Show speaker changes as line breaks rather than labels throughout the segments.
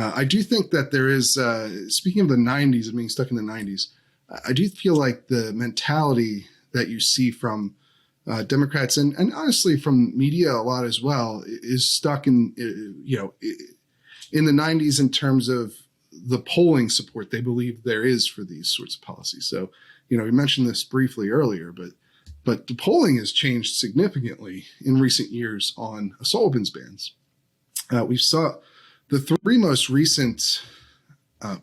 I do think that there is, speaking of the 90s and being stuck in the 90s, I do feel like the mentality that you see from Democrats and honestly from media a lot as well is stuck in, in the 90s in terms of the polling support they believe there is for these sorts of policies. So, we mentioned this briefly earlier, but the polling has changed significantly in recent years on assault weapons bans. We saw the three most recent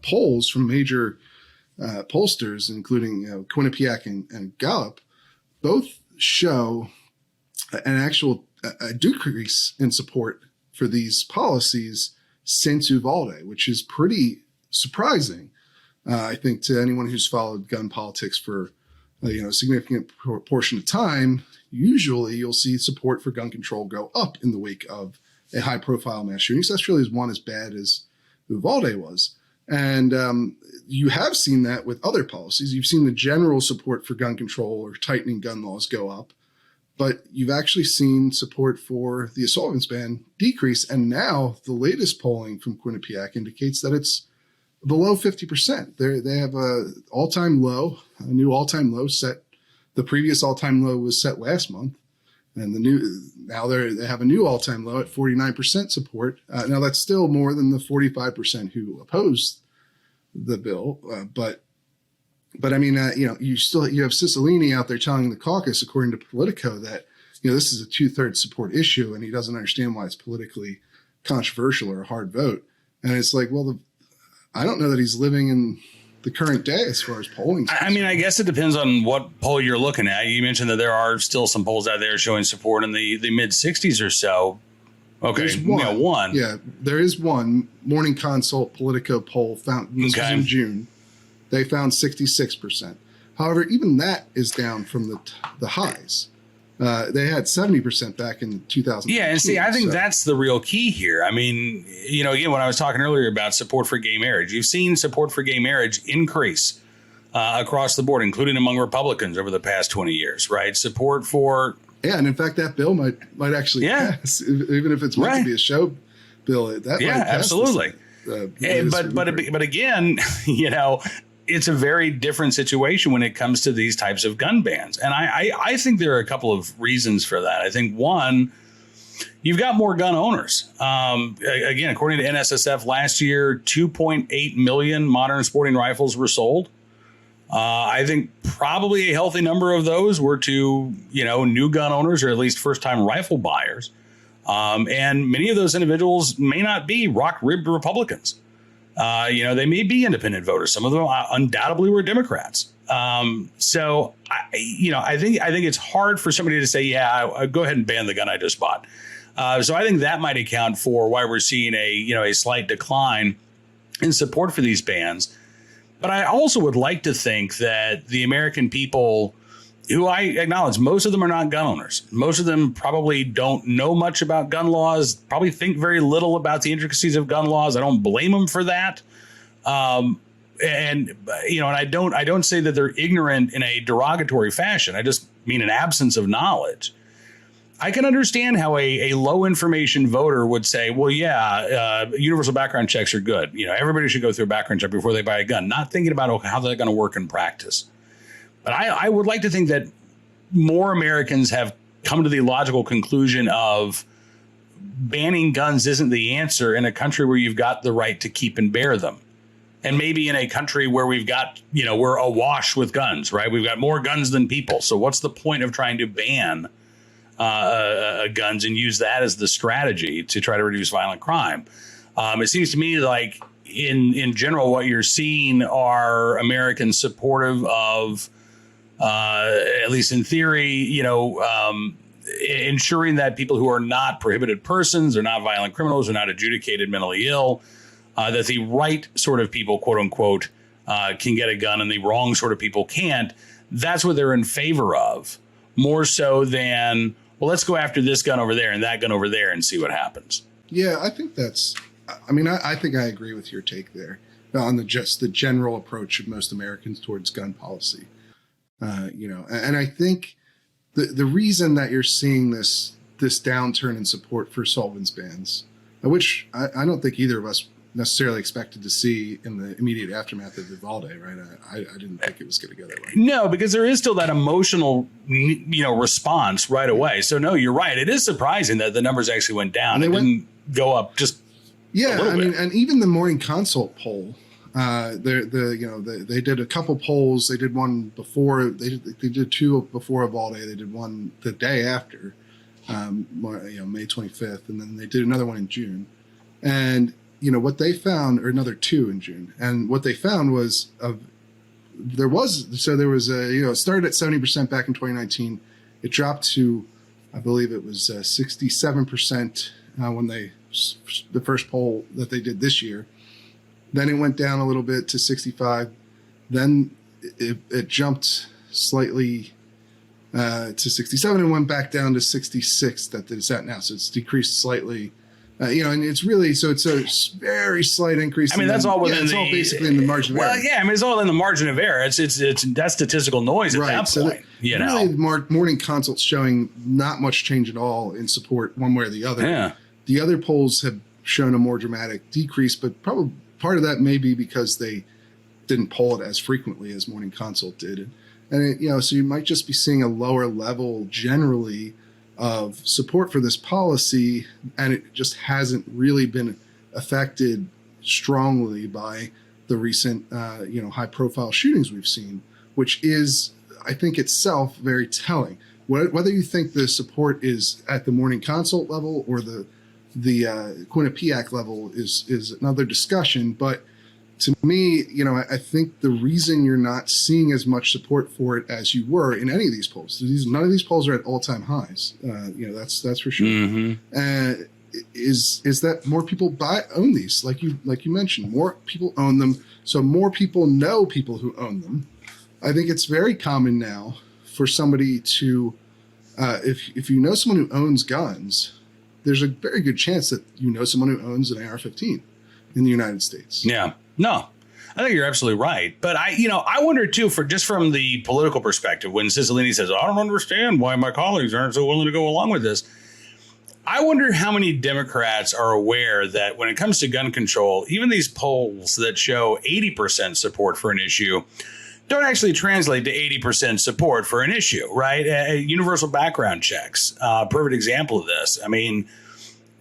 polls from major pollsters, including Quinnipiac and Gallup, both show an actual decrease in support for these policies since Uvalde, which is pretty surprising, I think, to anyone who's followed gun politics for a significant portion of time. Usually you'll see support for gun control go up in the wake of a high-profile mass shooting, especially as one as bad as Uvalde was. And you have seen that with other policies. You've seen the general support for gun control or tightening gun laws go up, but you've actually seen support for the assault weapons ban decrease. And now the latest polling from Quinnipiac indicates that it's below 50%. They have a new all-time low set. The previous all-time low was set last month. And now they have a new all-time low at 49% support. Now that's still more than the 45% who opposed the bill. But I mean, you have Cicilline out there telling the caucus, according to Politico, that this is a 2/3 support issue, and he doesn't understand why it's politically controversial or a hard vote. And it's like, well, I don't know that he's living in the current day as far as polling.
I mean, I guess it depends on what poll you're looking at. You mentioned that there are still some polls out there showing support in the mid 60s or so. Okay,
there's one. Yeah, there is one Morning Consult Politico poll found in June. They found 66%. However, even that is down from the highs. They had 70% back in 2000.
Yeah, and see, I think that's the real key here. I mean, again, when I was talking earlier about support for gay marriage, you've seen support for gay marriage increase across the board, including among Republicans over the past 20 years, right? Support for...
Yeah, and in fact, that bill might actually pass, even if it's meant to be a show bill. That might pass
absolutely. But again, it's a very different situation when it comes to these types of gun bans. And I think there are a couple of reasons for that. I think one, you've got more gun owners. Again, according to NSSF last year, 2.8 million modern sporting rifles were sold. I think probably a healthy number of those were to, new gun owners or at least first time rifle buyers. And many of those individuals may not be rock-ribbed Republicans. They may be independent voters. Some of them undoubtedly were Democrats. So I think it's hard for somebody to say, yeah, go ahead and ban the gun I just bought. So I think that might account for why we're seeing a slight decline in support for these bans. But I also would like to think that the American people, who I acknowledge, most of them are not gun owners. Most of them probably don't know much about gun laws, probably think very little about the intricacies of gun laws. I don't blame them for that. And I don't say that they're ignorant in a derogatory fashion. I just mean an absence of knowledge. I can understand how a low information voter would say, well, universal background checks are good. Everybody should go through a background check before they buy a gun, not thinking about how they're going to work in practice. But I would like to think that more Americans have come to the logical conclusion of banning guns isn't the answer in a country where you've got the right to keep and bear them. And maybe in a country where we've got, we're awash with guns, right? We've got more guns than people. So what's the point of trying to ban guns and use that as the strategy to try to reduce violent crime? It seems to me like in general, what you're seeing are Americans supportive of, at least in theory, ensuring that people who are not prohibited persons, or not violent criminals, or not adjudicated mentally ill, that the right sort of people, quote unquote, can get a gun and the wrong sort of people can't. That's what they're in favor of, more so than, well, let's go after this gun over there and that gun over there and see what happens.
Yeah, I think I think I agree with your take there on the general approach of most Americans towards gun policy. And I think the reason that you're seeing this downturn in support for assault weapons bans, which I don't think either of us necessarily expected to see in the immediate aftermath of Uvalde, right? I didn't think it was going to go that way.
No, because there is still that emotional, response right away. So no, you're right. It is surprising that the numbers actually went down. It didn't go up just a little bit.
And even the Morning Consult poll, they did a couple polls. They did one before. They did two before Uvalde. They did one the day after, May 25th, and then they did another one in June. And what they found, or another two in June, and what they found was it started at 70% back in 2019. It dropped to, I believe it was 67% when the first poll that they did this year. Then it went down a little bit to 65. Then it jumped slightly to 67 and went back down to 66 that it's at now. So it's decreased slightly. And it's really, so it's a very slight increase.
I mean, that's all within
all basically in the margin of error.
Well, yeah, I mean, it's all in the margin of error. It's that's statistical noise at that point.
Really, the Morning Consult's showing not much change at all in support one way or the other.
Yeah.
The other polls have shown a more dramatic decrease, but probably part of that may be because they didn't poll it as frequently as Morning Consult did. And so you might just be seeing a lower level generally of support for this policy, and it just hasn't really been affected strongly by the recent, high-profile shootings we've seen, which is, I think, itself very telling. Whether you think the support is at the Morning Consult level or the Quinnipiac level is another discussion, but to me, I think the reason you're not seeing as much support for it as you were in any of these polls, none of these polls are at all-time highs. That's for sure.
Mm-hmm.
Is that more people own these, like you mentioned, more people own them, so more people know people who own them. I think it's very common now for somebody to, if you know someone who owns guns, there's a very good chance that you know someone who owns an AR-15 in the United States.
Yeah. No, I think you're absolutely right. But I wonder too, from the political perspective, when Cicilline says, I don't understand why my colleagues aren't so willing to go along with this. I wonder how many Democrats are aware that when it comes to gun control, even these polls that show 80% support for an issue don't actually translate to 80% support for an issue, right? Universal background checks, perfect example of this. I mean,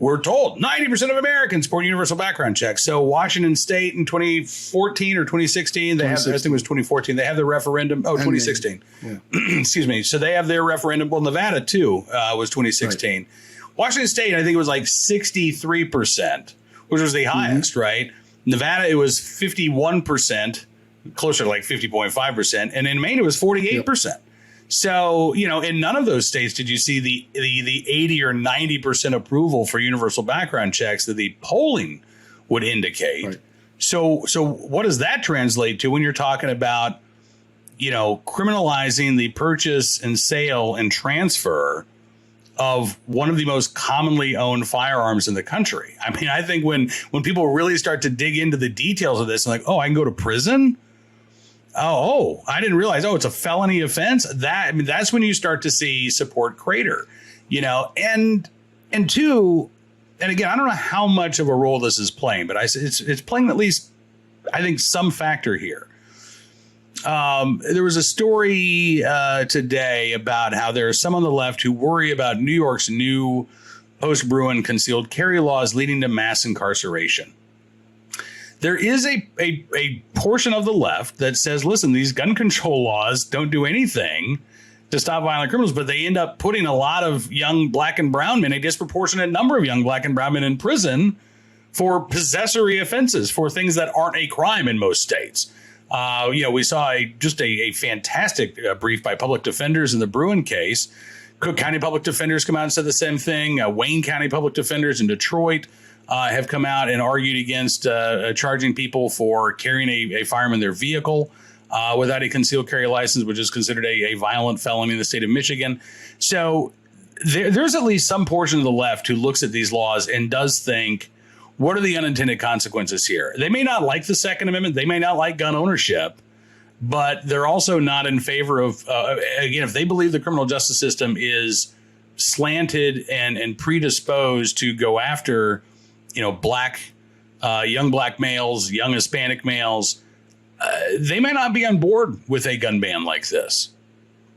we're told 90% of Americans support universal background checks. So Washington State in 2014 or 2016, I think it was 2014, they have the referendum. 2016.
Yeah.
Excuse me. So they have their referendum. Well, Nevada too was 2016. Right. Washington State, I think it was like 63%, which was the highest, right? Nevada, it was 51%, closer to like 50.5%. And in Maine, it was 48%. Yep. So, in none of those states did you see the 80 or 90% approval for universal background checks that the polling would indicate. Right. So what does that translate to when you're talking about, criminalizing the purchase and sale and transfer of one of the most commonly owned firearms in the country? I mean, I think when people really start to dig into the details of this, and like, I can go to prison. Oh, I didn't realize. It's a felony offense. That's when you start to see support crater, and two, and again, I don't know how much of a role this is playing, but it's playing at least, I think, some factor here. There was a story today about how there are some on the left who worry about New York's new post-Bruen concealed carry laws leading to mass incarceration. There is a portion of the left that says, listen, these gun control laws don't do anything to stop violent criminals, but they end up putting a lot of young black and brown men, a disproportionate number of young black and brown men in prison for possessory offenses, for things that aren't a crime in most states. We saw a fantastic brief by public defenders in the Bruen case. Cook County public defenders come out and said the same thing. Wayne County public defenders in Detroit have come out and argued against charging people for carrying a firearm in their vehicle without a concealed carry license, which is considered a violent felony in the state of Michigan. So there's at least some portion of the left who looks at these laws and does think, what are the unintended consequences here? They may not like the Second Amendment. They may not like gun ownership, but they're also not in favor of, again, if they believe the criminal justice system is slanted and predisposed to go after, black young black males, young Hispanic males, they may not be on board with a gun ban like this.